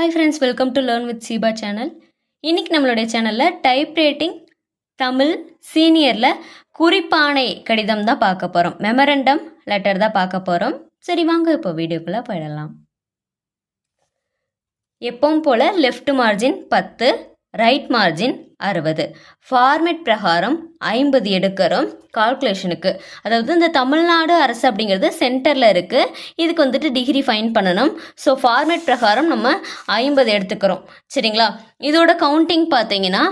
Hi friends, welcome to Learn with Siba channel. இன்னைக்கு நம்மளுடைய சேனலில் டைப்ரைட்டிங் தமிழ் சீனியரில் குறிப்பானை கடிதம் தான் பார்க்க போகிறோம். மெமரண்டம் லெட்டர் தான் பார்க்க போகிறோம். சரி வாங்க இப்போ வீடியோக்குள்ளே போயிடலாம். எப்பவும் போல் left margin 10, right margin 60. Format பிரகாரம் 50 எடுக்கிறோம் கால்குலேஷனுக்கு. அதாவது இந்த தமிழ்நாடு அரசு அப்படிங்கிறது சென்டரில் இருக்குது. இதுக்கு வந்துட்டு டிகிரி ஃபைன் பண்ணணும். ஸோ ஃபார்மேட் பிரகாரம் நம்ம 50 எடுத்துக்கிறோம். சரிங்களா? இதோட கவுண்டிங் பார்த்தீங்கன்னா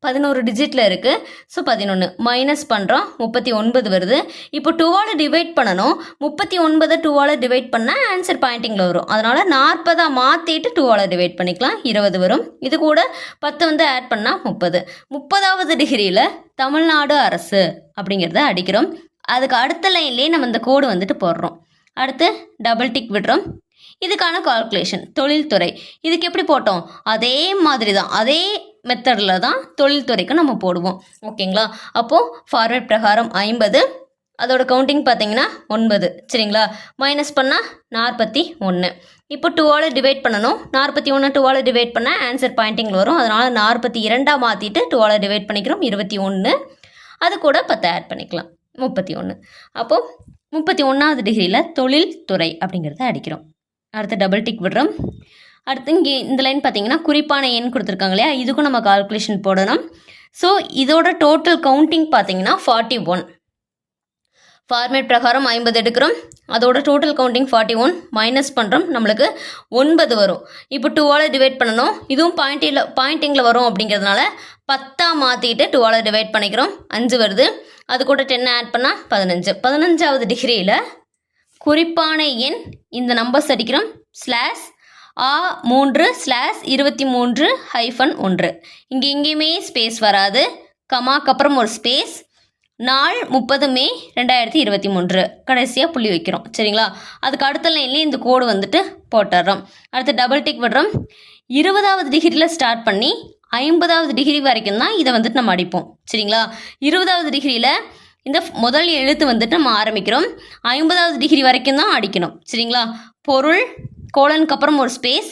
11 டிஜிட்டில் இருக்குது. ஸோ 11 மைனஸ் பண்ணுறோம், 39 வருது. இப்போ 2ஆல் டிவைட் பண்ணணும். 39 2ஆல் டிவைட் பண்ணால் ஆன்சர் பாயிண்டிங்கில் வரும். அதனால் 40 மாற்றிட்டு 2ஆல் டிவைட் பண்ணிக்கலாம், 20 வரும். இது கூட 10 வந்து ஆட் பண்ணால் 30. 30வது டிகிரியில் தமிழ்நாடு அரசு அப்படிங்கிறத அடிக்கிறோம். அதுக்கு அடுத்த லைன்லேயே நம்ம இந்த கோடு வந்துட்டு போடுறோம். அடுத்து டபுள் டிக் விடுறோம். இதுக்கான கால்குலேஷன் தொழில்துறை. இதுக்கு எப்படி போட்டோம்? அதே மாதிரி தான், அதே மெத்தடில் தான் தொழில்துறைக்கு நம்ம போடுவோம். ஓகேங்களா? அப்போது ஃபார்வேர்ட் பிரகாரம் 50, அதோட கவுண்டிங் பார்த்தீங்கன்னா 9. சரிங்களா? மைனஸ் பண்ணால் 41. இப்போ 2ஆல் டிவைட் பண்ணணும். 41 2ஆல் டிவைட் பண்ணால் ஆன்சர் பாயிண்டிங்கில் வரும். அதனால் 42 மாற்றிட்டு 2ஆல் டிவைட் பண்ணிக்கிறோம், 21. அது கூட 10 ஆட் பண்ணிக்கலாம், 31. அப்போது 31வது டிகிரியில் தொழில்துறை அப்படிங்கிறத அடிக்கிறோம். அடுத்து டபுள் டிக் விடுறோம். அடுத்து இங்கே இந்த லைன் பார்த்தீங்கன்னா குறிப்பான எண் கொடுத்துருக்காங்க இல்லையா, இதுக்கும் நம்ம கால்குலேஷன் போடணும். ஸோ இதோட டோட்டல் கவுண்டிங் பார்த்தீங்கன்னா 41. ஃபார்மேட் பிரகாரம் 50 எடுக்கிறோம். அதோட டோட்டல் கவுண்டிங் 41 மைனஸ் பண்ணுறோம், நம்மளுக்கு 9 வரும். இப்போ 2ஆல் டிவைட் பண்ணணும். இதுவும் பாயிண்டிங்கில் வரும் அப்படிங்கிறதுனால 10 மாற்றிட்டு 2ஆல் டிவைட் பண்ணிக்கிறோம், 5 வருது. அது கூட 10 ஆட் பண்ணால் 15. 15வது டிகிரியில் குறிப்பான எண் இந்த நம்பர்ஸ் அடிக்கிறோம். Slash A3/23-1. இங்கே எங்கேயுமே ஸ்பேஸ் வராது. கமாக்கு அப்புறம் ஒரு ஸ்பேஸ். நாள் 30 மே 2023 கடைசியாக புள்ளி வைக்கிறோம். சரிங்களா? அதுக்கு அடுத்த லைன்லேயே இந்த கோடு வந்துட்டு போட்டுடுறோம். அடுத்து டபுள் டிக் விடுறோம். 20வது டிகிரியில் ஸ்டார்ட் பண்ணி 50வது டிகிரி வரைக்கும் தான் இதை வந்துட்டு நம்ம அடிப்போம். சரிங்களா? 20வது டிகிரியில் இந்த முதல் எழுத்து வந்துட்டு நம்ம ஆரம்பிக்கிறோம். 50வது டிகிரி வரைக்கும் தான் அடிக்கணும். சரிங்களா? பொருள் கோலனுக்கு அப்புறம் ஒரு ஸ்பேஸ்.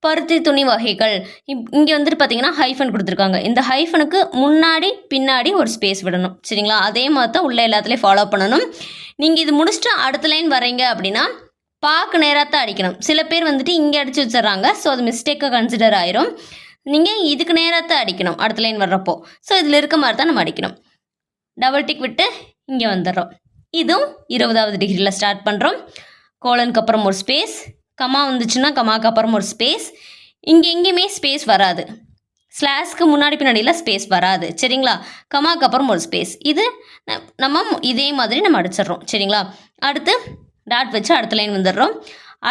பருத்தி துணி வகைகள். இங்கே வந்துட்டு பார்த்தீங்கன்னா ஹைஃபன் கொடுத்துருக்காங்க. இந்த ஹைஃபனுக்கு முன்னாடி பின்னாடி ஒரு ஸ்பேஸ் விடணும். சரிங்களா? அதே மாதிரி தான் உள்ள எல்லாத்துலேயும் ஃபாலோ பண்ணணும். நீங்கள் இது முடிச்சுட்டு அடுத்த லைன் வரீங்க அப்படின்னா பாக்கு நேராக தான் அடிக்கணும். சில பேர் வந்துட்டு இங்கே அடித்து வச்சிட்றாங்க. ஸோ அது மிஸ்டேக்காக கன்சிடர் ஆயிரும். நீங்கள் இதுக்கு நேராக தான் அடிக்கணும் அடுத்த லைன் வர்றப்போ. ஸோ இதில் இருக்க மாதிரி தான் நம்ம அடிக்கணும். டபுள் டிக் விட்டு இங்கே வந்துடுறோம். இதுவும் 20வது டிகிரியில் ஸ்டார்ட் பண்ணுறோம். கோலனுக்கு அப்புறம் ஒரு ஸ்பேஸ். கமா வந்துச்சுன்னா கமாக்கு அப்புறம் ஒரு ஸ்பேஸ். இங்கே எங்கேயுமே ஸ்பேஸ் வராது. ஸ்லாஷ்க்கு முன்னாடி பின்னாடியில் ஸ்பேஸ் வராது. சரிங்களா? கமாக்கு அப்புறம் ஒரு ஸ்பேஸ். இது நம்ம இதே மாதிரி நம்ம அடிச்சிடுறோம். சரிங்களா? அடுத்து டாட் வச்சு அடுத்த லைன் வந்துடுறோம்.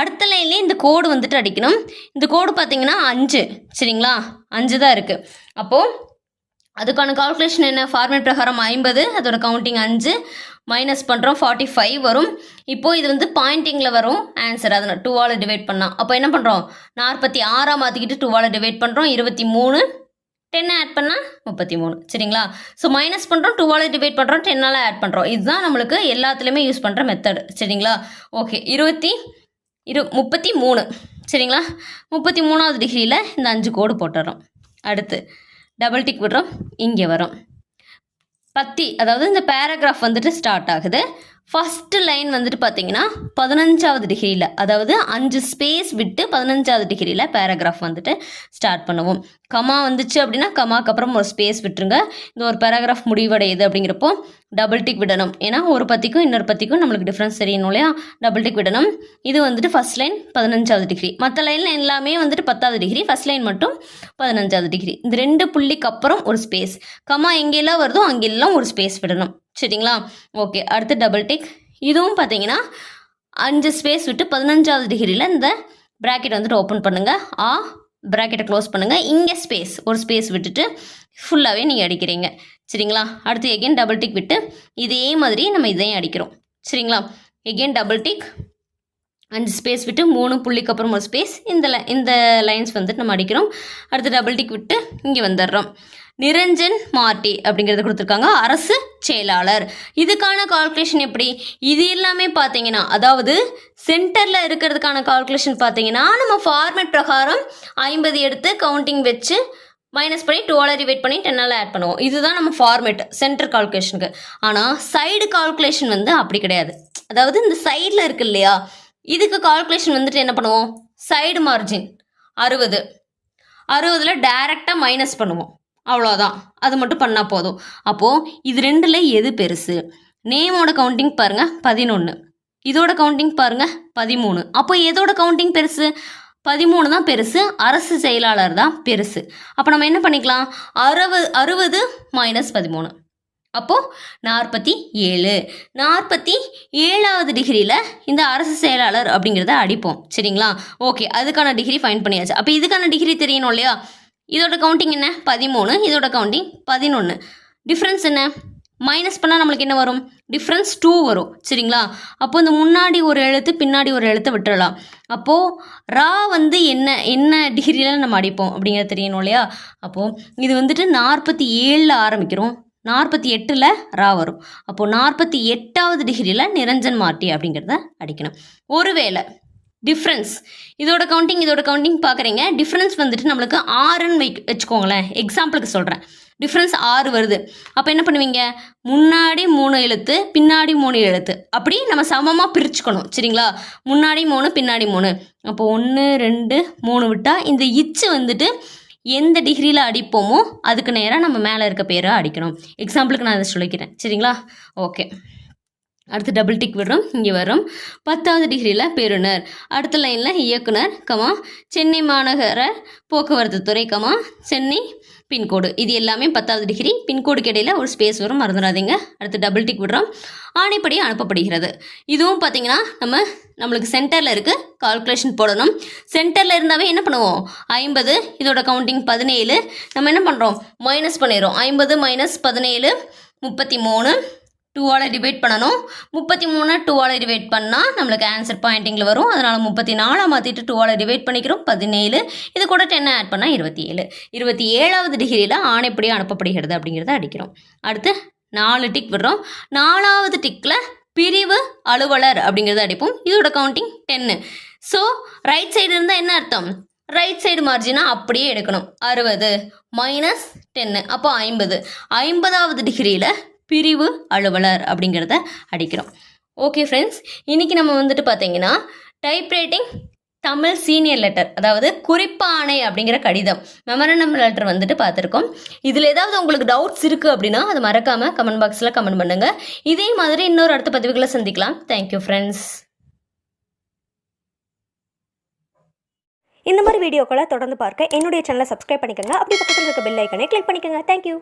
அடுத்த லைன்லேயே இந்த கோடு வந்துட்டு அடிக்கணும். இந்த கோடு பார்த்தீங்கன்னா 5. சரிங்களா? 5 தான் இருக்குது. அப்போது அதுக்கான கால்குலேஷன் என்ன? ஃபார்மேட் பிரகாரம் 50, அதோட கவுண்டிங் 5 மைனஸ் பண்ணுறோம், 45 வரும். இப்போது இது வந்து பாயிண்டிங்கில் வரும் ஆன்சர். அதனால் 2ஆல் டிவைட் பண்ணால் அப்போ என்ன பண்ணுறோம்? 46 மாற்றிக்கிட்டு 2ஆல் டிவைட் பண்ணுறோம், 23. 10 ஆட் பண்ணால் 33. சரிங்களா? ஸோ மைனஸ் பண்ணுறோம், 2ஆல் டிவைட் பண்ணுறோம், 10ஆல் ஆட் பண்ணுறோம். இதுதான் நம்மளுக்கு எல்லாத்துலேயுமே யூஸ் பண்ணுற மெத்தடு. சரிங்களா? ஓகே. 33. சரிங்களா? 33வது டிகிரியில் இந்த 5 கோடு போட்டுறோம். அடுத்து டபுள் டிக் விடுறோம். இங்கே வரும் அதாவது இந்த பேராகிராஃப் வந்துட்டு ஸ்டார்ட் ஆகுது. ஃபஸ்ட்டு லைன் வந்துட்டு பார்த்தீங்கன்னா 15வது டிகிரியில், அதாவது 5 ஸ்பேஸ் விட்டு 15வது டிகிரியில் பேராகிராஃப் வந்துட்டு ஸ்டார்ட் பண்ணுவோம். கமா வந்துச்சு அப்படின்னா கமாக்கு அப்புறம் ஒரு ஸ்பேஸ் விட்டுருங்க. இந்த ஒரு பேராகிராஃப் முடிவடையுது அப்படிங்கிறப்போ டபுள் டிக் விடணும். ஏன்னா ஒரு பத்திக்கும் இன்னொரு பத்திக்கும் நம்மளுக்கு டிஃப்ரென்ஸ் தெரியணும் இல்லையா? டபுள் டிக் விடணும். இது வந்துட்டு ஃபஸ்ட் லைன் 15வது டிகிரி. மற்ற லைனில் எல்லாமே வந்துட்டு 10வது டிகிரி. ஃபஸ்ட் லைன் மட்டும் 15வது டிகிரி. இந்த 2 புள்ளிக்கு அப்புறம் ஒரு ஸ்பேஸ். கமா எங்கெல்லாம் வருதோ அங்கெல்லாம் ஒரு ஸ்பேஸ் விடணும். சரிங்களா? ஓகே. அடுத்து டபுள் டிக். இதுவும் பார்த்தீங்கன்னா 5 ஸ்பேஸ் விட்டு 15வது டிகிரியில் இந்த ப்ராக்கெட் வந்துட்டு ஓப்பன் பண்ணுங்கள். ப்ராக்கெட்டை க்ளோஸ் பண்ணுங்கள். இங்கே ஸ்பேஸ் ஒரு ஸ்பேஸ் விட்டுட்டு ஃபுல்லாகவே நீங்கள் அடிக்கிறீங்க. சரிங்களா? அடுத்து எகெயின் டபுள் டிக் விட்டு இதே மாதிரி நம்ம இதையும் அடிக்கிறோம். சரிங்களா? எகெயின் டபுள் டிக், 5 ஸ்பேஸ் விட்டு 3 புள்ளிக்கு அப்புறம் ஒரு ஸ்பேஸ். இந்த லைன்ஸ் வந்துட்டு நம்ம அடிக்கிறோம். அடுத்து டபுள் டிக் விட்டு இங்கே வந்துடுறோம். நிரஞ்சன் மார்டி அப்படிங்கிறத கொடுத்துருக்காங்க, அரசு செயலாளர். இதுக்கான கால்குலேஷன் எப்படி? இது எல்லாமே பார்த்தீங்கன்னா, அதாவது சென்டரில் இருக்கிறதுக்கான கால்குலேஷன் பார்த்தீங்கன்னா, நம்ம ஃபார்மேட் பிரகாரம் 50 எடுத்து கவுண்டிங் வச்சு மைனஸ் பண்ணி 2ஆல் டிவைட் பண்ணி 10ஆல் ஆட் பண்ணுவோம். இதுதான் நம்ம ஃபார்மேட் சென்டர் கால்குலேஷனுக்கு. ஆனால் சைடு கால்குலேஷன் வந்து அப்படி கிடையாது. அதாவது இந்த சைடில் இருக்கு இல்லையா, இதுக்கு கால்குலேஷன் வந்துட்டு என்ன பண்ணுவோம், சைடு மார்ஜின் 60, 60ல் டைரெக்டாக மைனஸ் பண்ணுவோம், அவ்வளோதான். அது மட்டும் பண்ணால் போதும். அப்போது இது ரெண்டில் எது பெருசு? நேமோட கவுண்டிங் பாருங்கள் 11, இதோட கவுண்டிங் பாருங்கள் 13. அப்போ எதோட கவுண்டிங் பெருசு? 13 தான் பெருசு, அரசு செயலாளர் தான் பெருசு. அப்போ நம்ம என்ன பண்ணிக்கலாம், 60 மைனஸ் 13, அப்போது 47. 47வது டிகிரியில் இந்த அரசு செயலாளர் அப்படிங்கிறத அடிப்போம். சரிங்களா? ஓகே, அதுக்கான டிகிரி ஃபைண்ட் பண்ணியாச்சு. அப்போ இதுக்கான டிகிரி தெரியணும் இல்லையா? இதோட கவுண்டிங் என்ன? 13, இதோட கவுண்டிங் 11. டிஃப்ரென்ஸ் என்ன? மைனஸ் பண்ணால் நம்மளுக்கு என்ன வரும்? டிஃப்ரென்ஸ் 2 வரும். சரிங்களா? அப்போது இந்த முன்னாடி ஒரு எழுத்து பின்னாடி ஒரு எழுத்து விட்டுறலாம். அப்போது ரா வந்து என்ன டிகிரியில் நம்ம அடிப்போம் அப்படிங்கிறது தெரியணும் இல்லையா? அப்போது இது வந்துட்டு 47ல் ஆரம்பிக்கிறோம், 48ல் ரா வரும். அப்போது 48வது டிகிரியில் நிரஞ்சன் மார்டி அப்படிங்கிறத அடிக்கணும். ஒருவேளை டிஃப்ரென்ஸ் இதோட கவுண்டிங் பார்க்குறீங்க, டிஃப்ரென்ஸ் வந்துட்டு நம்மளுக்கு 6ன்னு வச்சுக்கோங்களேன். எக்ஸாம்பிளுக்கு சொல்கிறேன், டிஃப்ரென்ஸ் 6 வருது. அப்போ என்ன பண்ணுவீங்க, முன்னாடி 3 எழுத்து பின்னாடி 3 எழுத்து அப்படி நம்ம சமமாக பிரிச்சுக்கணும். சரிங்களா? முன்னாடி 3 பின்னாடி 3. அப்போ 1 2 3 விட்டால் இந்த இச்சு வந்துட்டு எந்த டிகிரியில் அடிப்போமோ அதுக்கு நேராக நம்ம மேலே இருக்க பேரை அடிக்கணும். எக்ஸாம்பிளுக்கு நான் இதை சொல்லிக்கிறேன். சரிங்களா? ஓகே, அடுத்து டபுள் டிக் விடுறோம். இங்கே வரும் 10வது டிகிரியில் பெறுநர், அடுத்த லைனில் இயக்குனர், சென்னை மாநகர போக்குவரத்து துறை, சென்னை பின்கோடு. இது எல்லாமே 10வது டிகிரி. பின்கோடுக்கு இடையில் ஒரு ஸ்பேஸ் வரும், மறந்துடாதீங்க. அடுத்து டபுள் டிக் விடுறோம். ஆணைப்படி அனுப்பப்படுகிறது. இதுவும் பார்த்தீங்கன்னா நம்மளுக்கு சென்டரில் இருக்குது, கால்குலேஷன் போடணும். சென்டரில் இருந்தாவே என்ன பண்ணுவோம், 50, இதோட கவுண்டிங் 17. நம்ம என்ன பண்ணுறோம், மைனஸ் பண்ணிடுறோம். 50 மைனஸ் 17 33. 2ஆல் டிவைட் பண்ணணும். 33 2ஆல் டிவைட் பண்ணால் நம்மளுக்கு ஆன்சர் பாயிண்டிங்கில் வரும். அதனால் 34 மாற்றிட்டு 2ஆல் டிவைட் பண்ணிக்கிறோம், 17. இது கூட 10 ஆட் பண்ணால் 27. 27வது டிகிரியில் ஆணைப்படி அனுப்பப்படுகிறது அப்படிங்கிறத அடிக்கிறோம். அடுத்து 4 டிக் விடுறோம். 4வது டிக்கில் பிரிவு அலுவலர் அப்படிங்கிறத அடிப்போம். இதோட கவுண்டிங் 10. ஸோ ரைட் சைடு இருந்தால் என்ன அர்த்தம், ரைட் சைடு மார்ஜினாக அப்படியே எடுக்கணும். 60 மைனஸ் 10 அப்போ 50. 50வது டிகிரியில் பிரிவு அலுவலர் அப்படிங்கிறத அடிக்கிறோம். ஓகே ஃப்ரெண்ட்ஸ், இன்றைக்கி நம்ம வந்துட்டு பார்த்தீங்கன்னா டைப்ரைட்டிங் தமிழ் சீனியர் லெட்டர், அதாவது குறிப்பாணை அப்படிங்கிற கடிதம், மெமரண்டம் லெட்டர் வந்துட்டு பார்த்துருக்கோம். இதில் ஏதாவது உங்களுக்கு டவுட்ஸ் இருக்குது அப்படின்னா அது மறக்காமல் கமெண்ட் பாக்ஸில் கமெண்ட் பண்ணுங்கள். இதே மாதிரி இன்னொரு அடுத்த பதிவுகளை சந்திக்கலாம். Thank you friends. இந்த மாதிரி வீடியோக்களை தொடர்ந்து பார்க்க என்னுடைய சேனலை சப்ஸ்கிரைப் பண்ணிக்கோங்க. அப்படி பக்கத்தில் இருக்க பெல் ஐக்கனை கிளிக் பண்ணிக்கோங்க. தேங்க்யூ.